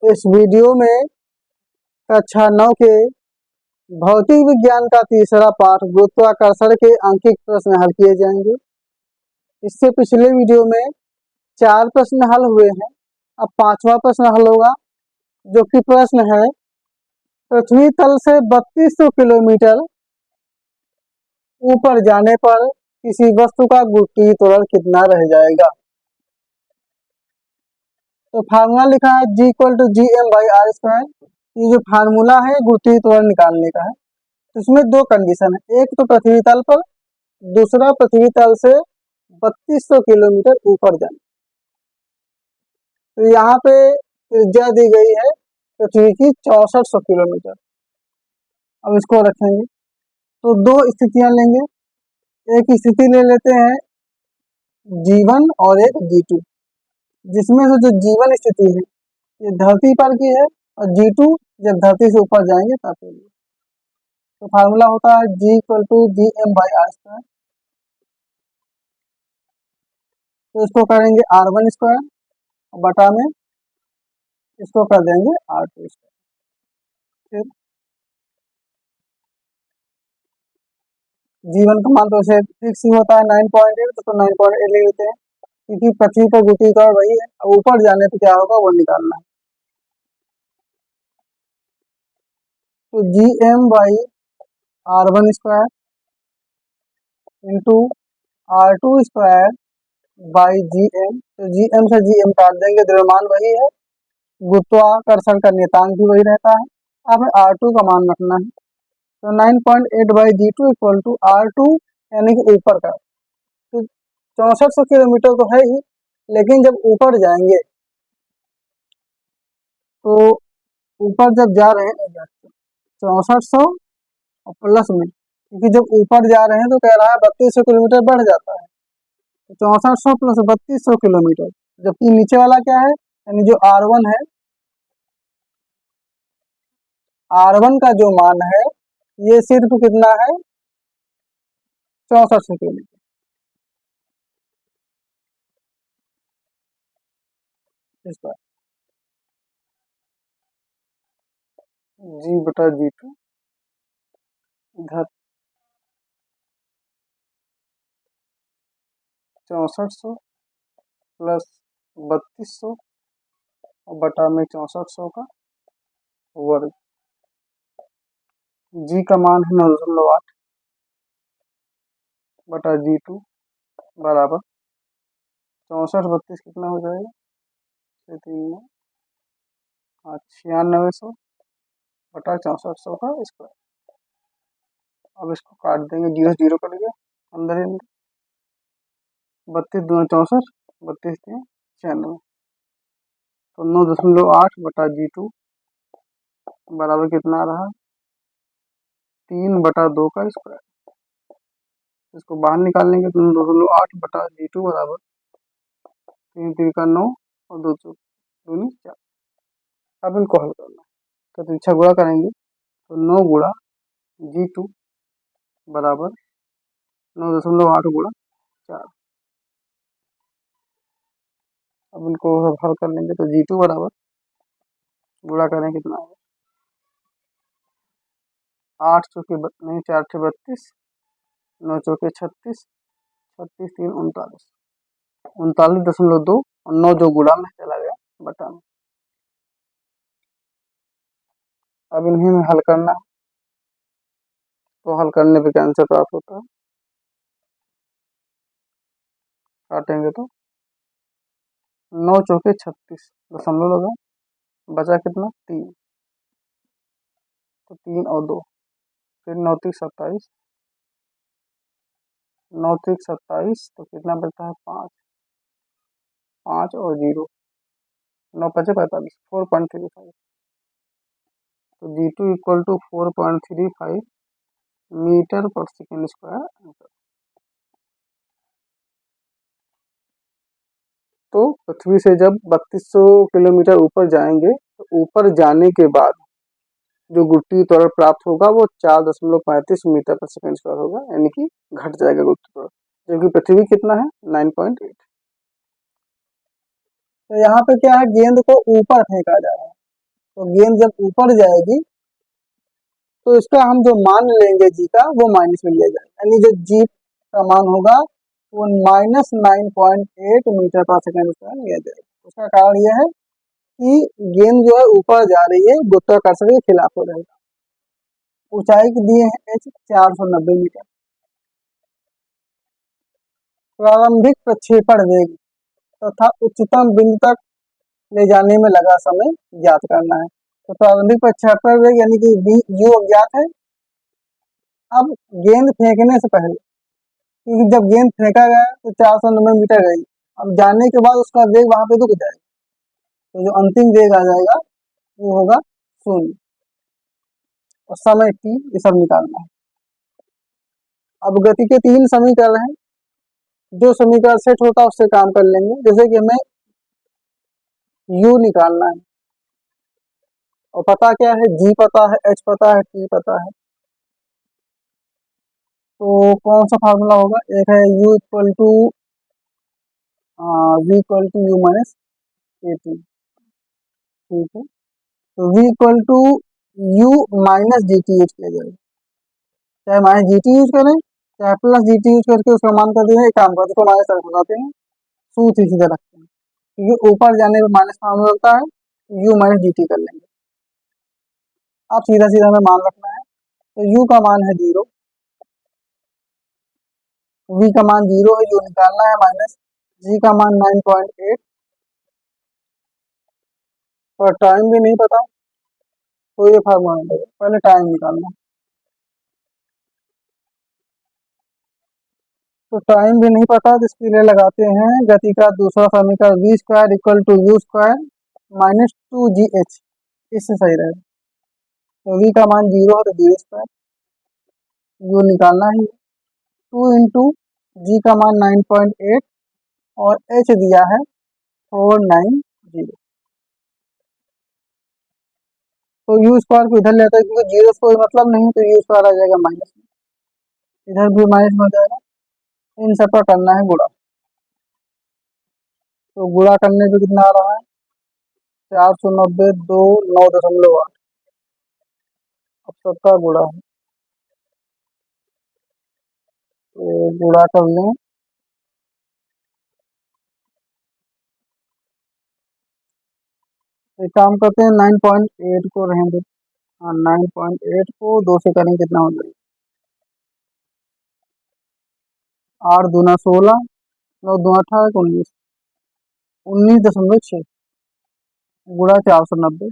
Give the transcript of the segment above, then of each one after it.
इस वीडियो में कक्षा 9 के भौतिक विज्ञान का तीसरा पाठ गुरुत्वाकर्षण के अंकित प्रश्न हल किए जाएंगे। इससे पिछले वीडियो में 4 प्रश्न हल हुए हैं। अब 5वां प्रश्न हल होगा, जो कि प्रश्न है पृथ्वी तल से 3200 किलोमीटर ऊपर जाने पर किसी वस्तु का गुरुत्वीय त्वरण कितना रह जाएगा। तो फार्मूला लिखा है G = gm/r²। ये जो फार्मूला है गुरुत्वीय त्वरण निकालने का है। तो इसमें 2 कंडीशन है, एक तो पृथ्वी तल पर, दूसरा पृथ्वी तल से 3200 किलोमीटर ऊपर जाना। तो यहाँ पे त्रिज्या दी गई है पृथ्वी की 6400 किलोमीटर। अब इसको रखेंगे तो 2 स्थितियां लेंगे। एक स्थिति ले लेते हैं G1 और एक G2, जिसमें से जो G1 स्थिति है ये धरती पर की है और G2 जब धरती से ऊपर जाएंगे तब के लिए। तो फार्मूला होता है G = gm/r²। तो इसको करेंगे r1² बटा में इसको कर देंगे r2²। फिर G1 का मान तो ऐसे फिक्स ही होता है 9.8, तो 9.8 ले लेते हैं, क्योंकि पृथ्वी पर गुरुत्वीय त्वरण वही है। अब ऊपर जाने पे क्या होगा वो निकालना है। तो gm/r1² इंटू r2²/gm। तो gm से gm काट देंगे, द्रव्यमान वही है, गुरुत्वाकर्षण का नियतांक भी वही रहता है। अब r2 का मान रखना है। तो 9.8/g2 = r2 यानी कि ऊपर का। तो 6400 किलोमीटर तो है ही, लेकिन जब ऊपर जाएंगे तो ऊपर जब जा रहे हैं 6400 और प्लस में, क्योंकि जब ऊपर जा रहे हैं तो कह रहा है 3200 किलोमीटर बढ़ जाता है। तो 6400 + 3200 किलोमीटर, जबकि नीचे वाला क्या है, यानी जो r1 है, r1 का जो मान है ये सिर्फ कितना है 6400 किलोमीटर। इस पर G/G2 इधर 6400 + 3200 और बटा में 6400 का वर्ग। G का मान है 9.8 बटा G2 बराबर 64 32 कितना हो जाएगा, 9600 बटा 6400 का स्क्वायर। अब इसको काट देंगे, 0 0 कट गया अंदर ही अंदर। 32 दूनी 64, 32 3 96। तो 9.8 बटा G2 बराबर कितना आ रहा, 3/2 का स्क्वायर। इसको बाहर निकालेंगे तो 9.8 बटा G2 बराबर 3 3 का 9 और 2 2 दूनी 4। अब इनको हल करना है तो पीछा गुणा करेंगे तो 9 गुणा G2 बराबर 9.8 गुणा 4। अब इनको हल कर लेंगे तो G2 बराबर गुणा करें कितना है, 8 चौके नहीं 4 6 32, 9 चौके 36, 36 3 39, 39.2 और 9 जो गुणा में चला गया बटा में। अब इन्हें में हल करना है तो हल करने पे क्या आंसर प्राप्त होता है, काटेंगे तो 9 चौके 36 दशमलव लगा, बचा कितना 3, तो 3 और 2, फिर 9 3 27, 9 3 27 तो कितना बचता है 5, 5 और 0, 9 5 45, 4.35। तो G2 = 4.35 मीटर पर सेकेंड स्क्वायर आंसर। तो पृथ्वी से जब 3200 किलोमीटर ऊपर जाएंगे तो ऊपर जाने के बाद जो गुरुत्वीय त्वरण प्राप्त होगा वो 4.35 मीटर पर सेकेंड स्क्वायर होगा, यानी कि घट जाएगा गुरुत्वीय त्वरण, जबकि पृथ्वी कितना है 9.8। तो यहाँ पे क्या है, गेंद को ऊपर फेंका जा रहा है। तो गेंद जब ऊपर जाएगी तो इसका हम जो मान लेंगे जी का वो माइनस में लिया जाएगा, यानी जो जी का मान होगा वो -9.8 मीटर पर सेकेंड स्क्वायर लिया जाएगा। उसका कारण यह है कि गेंद जो है ऊपर जा रही है, गुरुत्वाकर्षण के खिलाफ हो रहेगा। ऊंचाई के दिए हैं h 490 मीटर। प्रारंभिक प्रक्षेपण वेग तथा उच्चतम बिंदु तक ले जाने में लगा समय ज्ञात करना है। तो प्रारंभिक प्रक्षेपण वेग यानी कि u अज्ञात है। अब गेंद फेंकने से पहले, क्योंकि जब गेंद फेंका गया तो 490 मीटर गई, अब जाने के बाद उसका वेग वहां पे रुक जाएगा, तो जो अंतिम वेग आ जाएगा वो होगा 0 और समय t ये सब निकालना है। अब गति के 3 समीकरण हैं, जो समीकरण सेट होता है उससे काम कर लेंगे। जैसे कि हमें u निकालना है और पता क्या है, g पता है, h पता है, t पता है। तो कौन सा फार्मूला होगा, एक है u equal to v equal to u minus a t, ठीक है। तो v equal to u minus g t use किया जाएगा, चाहे माइनस जी टी यूज करें चाहे प्लस जी टी यूज करके उसका मान कर दें, एक काम करते तो माइनस तरफ लगाते हैं, सूत्र ही सीधा रखते हैं, क्योंकि ऊपर जाने पर माइनस का मान लगता है, u माइनस जी टी कर लेंगे। अब सीधा सीधा हमें मान रखना है, तो u का मान है 0, v का मान 0 है, u निकालना है, माइनस g का मान 9.8, और टाइम भी नहीं पता तो ये फार्मूला नहीं लगेगा, पहले टाइम निकालना। तो टाइम भी नहीं पता तो इसके लिए लगाते हैं गति का दूसरा समीकरण v square equal to u square minus 2gh, इससे सही रहेगा। तो v का मान 0 है तो 0 स्क्वायर, u निकालना ही, 2 इंटू जी का मान 9.8 और h दिया है 490। तो u स्क्वायर को इधर लेता है क्योंकि जीरो से कोई मतलब नहीं, तो u स्क्वायर आ जाएगा माइनस में, इधर भी माइनस में हो जाएगा। इन सब का करना है गुणा, तो गुणा करने पे कितना आ रहा है 490 2 9.8, अब सबका गुणा है, तो गुणा कर लें, एक काम करते हैं 9.8 को रहें दे, हाँ 9.8 को 2 से करें कितना हो जाएगा, 8 दूना 16, 9 दूना 18, 19, 19.6 गुणा 490।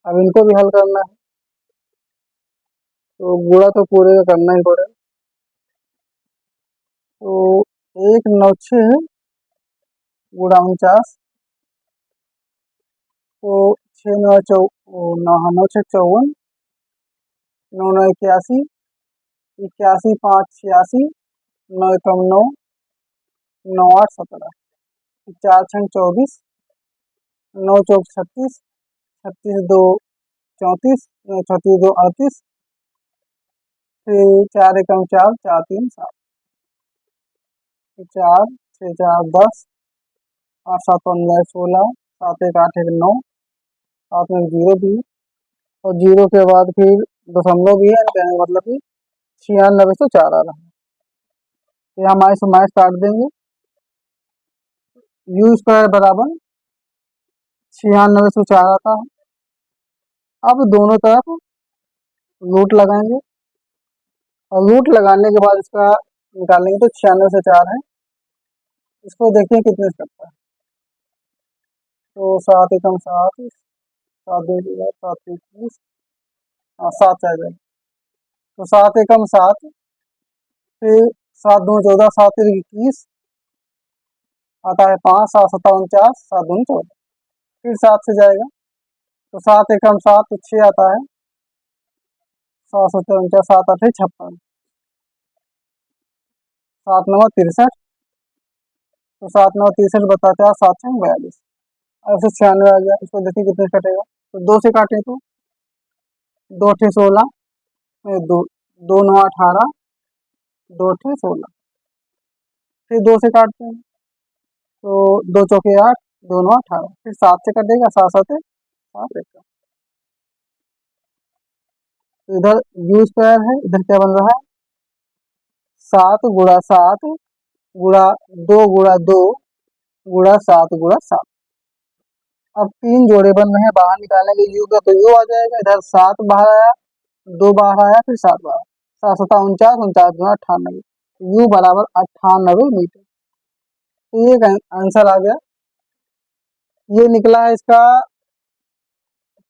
अब इनको भी हल करना है, तो गुणा तो पूरे का करना ही पड़ेगा। तो 196 गुणा 49, तो 6 9 9 6 54, 9 9 81, 81 5 86, 9 एकम 9, 9 8 17, 4 6 24, 9 चौक 36, 36 2 34, 36 2 38, फिर 4 एकम 4, 4 3 7, 4 6 4 10, 8 7 15 16, 7 1 8 1 9, 7 में 0 भी है, और 0 के बाद फिर दशमलव भी है, कहने का मतलब कि 96 से 4 आ रहा है, तो यहाँ माइनस माइनस काट देंगे, u स्क्वायर बराबर 96 से 4 आता है। अब दोनों तरफ रूट लगाएंगे, और रूट लगाने के बाद इसका निकालेंगे, तो 96 से 4 है, इसको देखते हैं कितने से करता है, तो 7 एकम 7, 7 2 7 21, हाँ 7 से आ जाएगा, तो 7 एकम 7, फिर 7 2 14, 7 3 21 आता है 5, 7 7 49, 7 2 14, फिर 7 से जाएगा, तो 7 एकम 7 तो 6 आता है, 7 7 49, 7 8 56, 7 9 63, तो 7 9 63 बता 4, 7 6 42, अब से 96 आ गया, इसको देखिए कितने से कटेगा, तो 2 से काटें तो 2 8 16, 2 2 9 18, 2 8 16, फिर 2 से काटते हैं, तो 2 चौके 8, 2 9 18, फिर 7 से कटेगा, 7 7 7 एकड़। तो इधर u स्क्वायर है, इधर क्या बन रहा है 7 गुणा 7 गुणा 2 गुणा 2 गुणा 7 गुणा 7। अब 3 जोड़े बन रहे हैं, बाहर निकालेंगे u का तो u आ जाएगा, इधर 7 बाहर आया, 2 बाहर आया, फिर 7 बाहर, 7 7 49, 49 गुना 98, u बराबर 98 मीटर। तो ये आंसर आ गया। ये निकला है इसका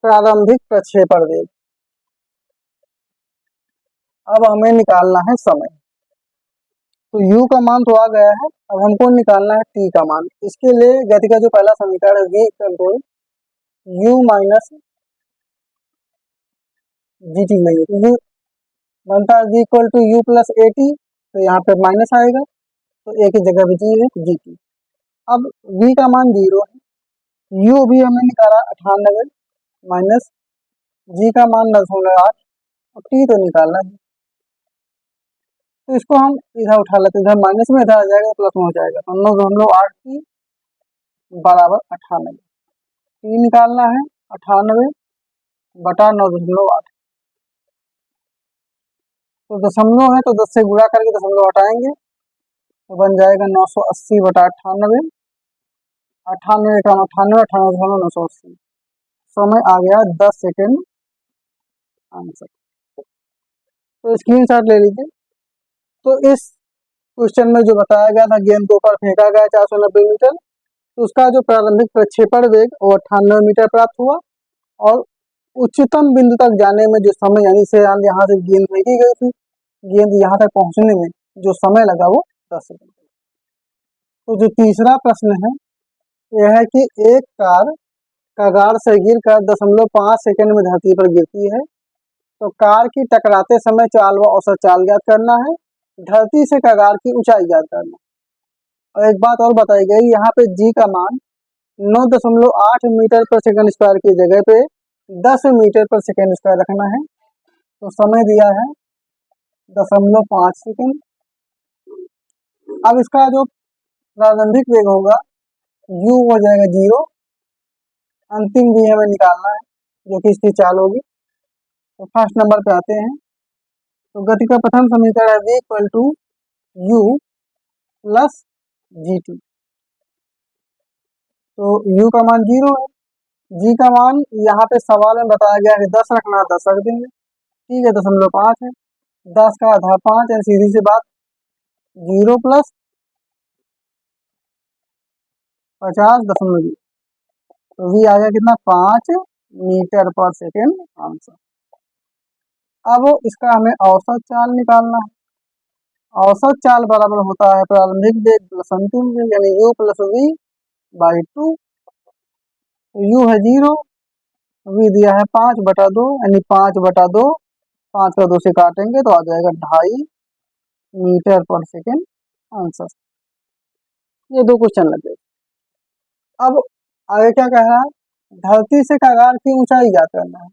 प्रारंभिक प्रक्षेपण वेग। अब हमें निकालना है समय। तो u का मान तो आ गया है, अब हमको निकालना है t का मान। इसके लिए गति का जो पहला समीकरण है v equal u minus g t नहीं है, u बनता है v equal to u plus a t, तो यहाँ पे माइनस आएगा, तो ए की जगह भी जी है जी टी। अब v का मान 0 है, u भी हमने निकाला 98 माइनस जी का मान 9.8 और टी तो निकालना है। तो इसको हम इधर उठा लेते हैं, इधर माइनस में इधर आ जाएगा, प्लस में हो जाएगा, तो 9.8 टी बराबर 98। टी निकालना है 98 बटा 9.8, तो दशमलव है तो 10 से गुणा करके दशमलव हटाएंगे, तो बन जाएगा 980 बटा 98, 98 का 98, 98,980। समय आ गया 10 सेकेंड आंसर। तो स्क्रीनशॉट ले लीजिए। तो इस क्वेश्चन में जो बताया गया था, गेंद को ऊपर फेंका गया 490 मीटर, तो उसका जो प्रारंभिक प्रक्षेपण वेग वो 98 मीटर प्राप्त हुआ, और उच्चतम बिंदु तक जाने में जो समय, यानी से यहाँ से गेंद फेंकी गई थी, गेंद यहाँ तक पहुंचने में जो समय लगा वो 10 सेकंड। तो जो तीसरा प्रश्न है यह है कि एक कार कगार से गिरकर 0.5 सेकंड में धरती पर गिरती है, तो कार की टकराते समय चाल व औसत चाल ज्ञात करना है, धरती से कगार की ऊंचाई ज्ञात करना। और एक बात और बताई गई, यहाँ पे जी का मान 9.8 मीटर पर सेकंड स्क्वायर की जगह पे 10 मीटर पर सेकंड स्क्वायर रखना है। तो समय दिया है 0.5 सेकंड। अब इसका जो प्रारंभिक वेग होगा u हो जाएगा 0, अंतिम भी हमें निकालना है जो कि इसकी चाल होगी। तो फर्स्ट नंबर पे आते हैं। तो गति का प्रथम समीकरण है v equal to u plus g t. तो u का मान 0 है, g का मान यहाँ पे सवाल में बताया गया है 10 रखना है, 10 रख देंगे, ठीक है, 0.5 है, 10 का आधा 5 है, सीधी सी बात 0 प्लस 50.0, तो v आ गया कितना 5 मीटर पर सेकेंड आंसर। अब इसका हमें औसत चाल निकालना है। औसत चाल बराबर होता है प्रारंभिक वेग प्लस अंतिम वेग, यानी u प्लस v बाई 2। तो u है 0, v दिया है 5/2, यानी 5/2, 5 का 2 से काटेंगे तो आ जाएगा 2.5 मीटर पर सेकेंड आंसर। ये दो क्वेश्चन लगे। अब आगे क्या कह रहा है, धरती से कगार की ऊंचाई ज्ञात करना है।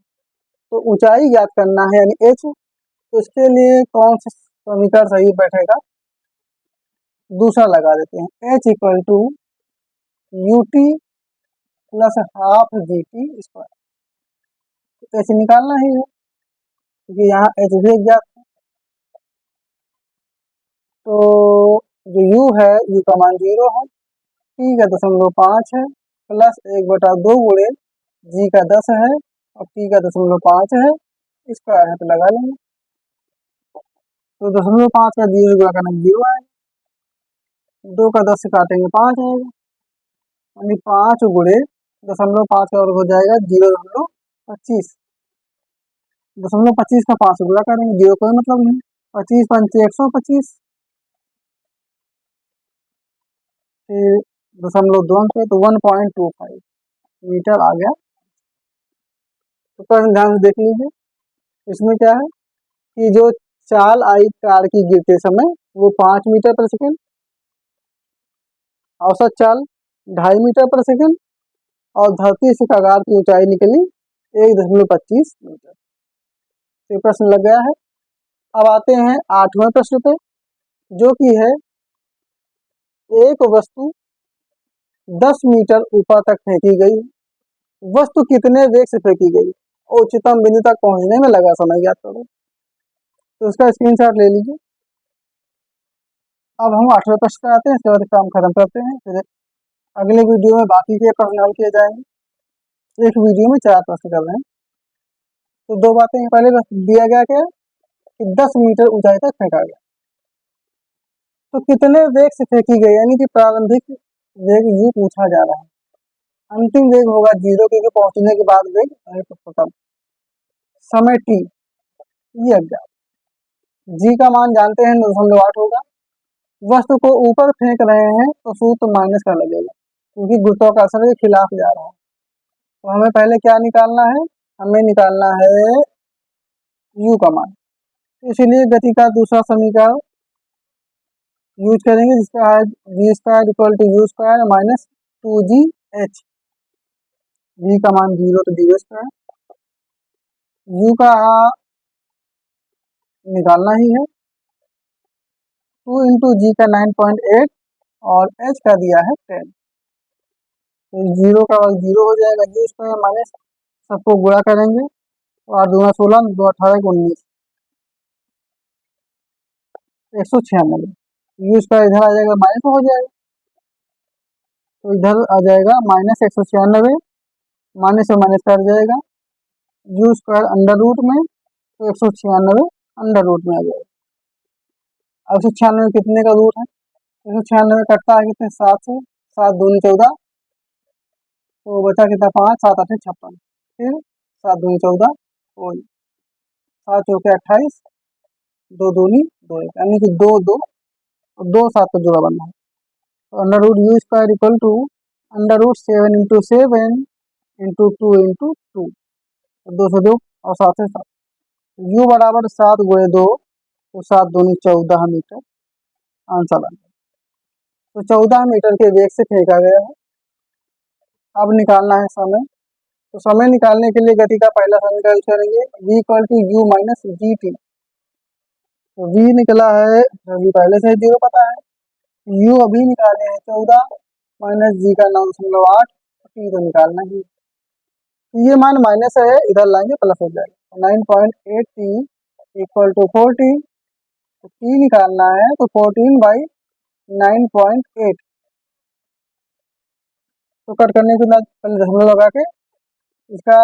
तो ऊंचाई ज्ञात करना है यानी h, तो इसके लिए कौन सा समीकरण सही बैठेगा, दूसरा लगा देते हैं, h equal to u t plus half g t square. h निकालना ही है क्योंकि यहाँ h भी ज्ञात है। तो जो u है, u का मान 0 है, t का 0.5 है, प्लस 1/2 गुणे जी का 10 है और t का 0.5 है, स्क्वायर है तो लगा लेंगे। तो 0.5 का 0 गुणा करना 0 आएगा, 2 का 10 से काटेंगे 5 आएगा, यानी 5 गुणे 0.5 का वर्ग हो जाएगा 0.25, 0.25 का 5 से गुणा करेंगे, 0 कोई मतलब नहीं, 25 पंचे 125, फिर 0.2 अंक, तो 1.25 मीटर आ गया। तो प्रश्न ध्यान से देख लीजिए, इसमें क्या है कि जो चाल आई कार की गिरते समय वो 5 मीटर पर सेकेंड, औसत चाल 2.5 मीटर पर सेकेंड, और धरती से कगार की ऊंचाई निकली 1.25 मीटर। तो प्रश्न लग गया है। अब आते हैं 8वें प्रश्न पे, जो कि है एक वस्तु 10 मीटर ऊपर तक फेंकी गई, वस्तु कितने वेग से फेंकी गई और उच्चतम बिंदु तक पहुंचने में लगा समय ज्ञात करो। तो इसका स्क्रीनशॉट ले लीजिए। अब हम 8वें प्रश्न पे आते हैं, इसके बाद काम खत्म करते हैं। फिर अगले वीडियो में बाकी के प्रश्न हल किए जाएंगे। एक वीडियो में 4 प्रश्न कर रहे हैं। तो दो बातें पहले दिया गया क्या कि 10 मीटर ऊंचाई तक फेंका गया। तो कितने वेग से फेंकी गई, यानी कि प्रारंभिक वेग यू पूछा जा रहा है, अंतिम वेग होगा 0 क्योंकि पहुंचने के बाद वेग खत्म। समय t ये अज्ञात, g का मान जानते हैं 9.8 होगा। वस्तु को ऊपर फेंक रहे हैं तो सूत्र माइनस का लगेगा क्योंकि गुरुत्वाकर्षण के खिलाफ जा रहा है। तो हमें पहले क्या निकालना है, हमें निकालना है u का मान। इसलिए गति का दूसरा समीकरण यूज करेंगे जिसका है v² = u² minus 2gh। v का मान 0 तो d², u का निकालना ही है 2 × g का 9.8 और h का दिया है 10। तो 0 का वर्ग 0 हो जाएगा, g² माइनस सबको गुणा करेंगे तो 8 दूना 16, 2 18 19, 196। u² इधर आ जाएगा माइनस हो जाएगा, तो इधर आ जाएगा माइनस 196, माइनस से माइनस कट जाएगा, u² अंडर रूट में तो 196 अंडर रूट में आ जाएगा। अब 196 कितने का रूट है, 196 कटता है कितने 7 से, 7 दूनी 14, तो बचा कितना 5, 7 8 56, फिर 7 दूनी 14 और 7 चौके 28, 2 दूनी 2 यानी कि 2 2 और 2 7 का जोड़ा बनना है। तो under root u² = under root 7 × 7 × 2 × 2, 2 से 2 और 7 से 7, u बराबर 7 × 2 तो 7 दूनी 14 मीटर आंसर आ गया। तो 14 मीटर के वेग से फेंका गया है। अब निकालना है समय। तो समय निकालने के लिए गति का पहला समीकरण यूज करेंगे, v = u माइनस gt। तो v निकला है, v पहले से 0 पता है, u अभी निकाले हैं 14 माइनस g का 9.8, t तो निकालना ही। ये मान माइनस है, इधर लाएंगे प्लस हो जाएगा, 9.8 t = 14। तो t निकालना है तो 14/9.8, तो कट करने के बाद पहले दशमलव लगा के इसका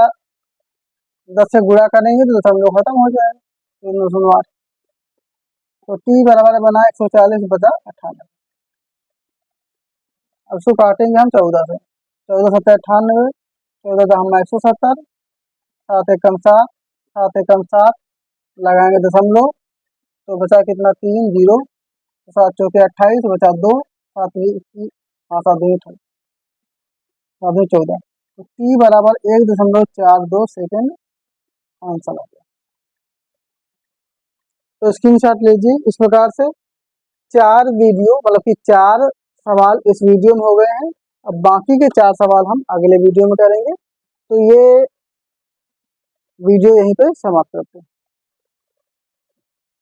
10 से गुणा करेंगे तो दशमलव खत्म हो जाएगा, 9.8। तो t बराबर बना 140/98। अब इसको काटेंगे हम 14 से, 14 7 98, 14 का हम 170, 7 एकम 7, 7 एकम 7 लगाएंगे दशमलव तो बचा कितना 3 0, 7 चौके 28 बचा 2, 7 हाँ 7 2 28, 7 2 14। तो t बराबर 1.42 सेकेंड आंसर आ गया। तो स्क्रीनशॉट लीजिए। इस प्रकार से 4 वीडियो मतलब कि 4 सवाल इस वीडियो में हो गए हैं। अब बाकी के 4 सवाल हम अगले वीडियो में करेंगे। तो ये वीडियो यहीं पे समाप्त करते हैं।